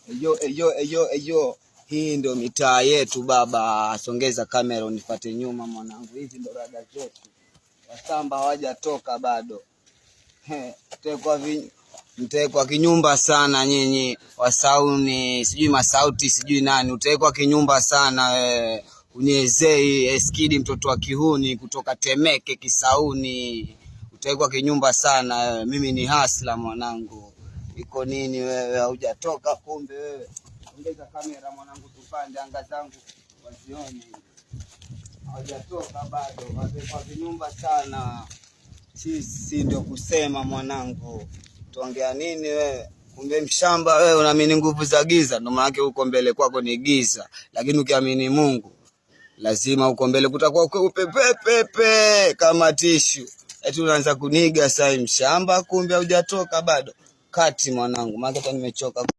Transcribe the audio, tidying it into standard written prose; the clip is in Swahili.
Eyo. Hii ndio mitaa yetu baba. Songeza kamera unifuate nyuma mwanangu. Hizi ndo rada zetu. Wasamba hawajatoka bado. Mtekwa kinyumba sana nyinyi. Wasauni, sijui masauti, sijui nani. Utekwa kinyumba sana. Unyezei, Eskidi mtoto wa Kihuni kutoka Temeke Kisauni. Utekwa kinyumba sana. Mimi ni hasla mwanangu. Iko nini wewe? Hujatoka kumbe wewe. Ongeza kamera mwanangu tupande anga zangu wasione. Hujatoka bado. Watekwa kinyumba sana. Sisi ndio kusema mwanangu. Tuongea nini wewe? Kumbe mshamba wewe, unaamini nguvu za giza, ndio maana uko mbele kwako ni giza. Lakini ukiamini Mungu, lazima uko mbele kutakuwa pepe kama tishu. Eti unaanza kuniga sasa mshamba, kumbe hujatoka bado. Kati mwanangu, maana hata nimechoka.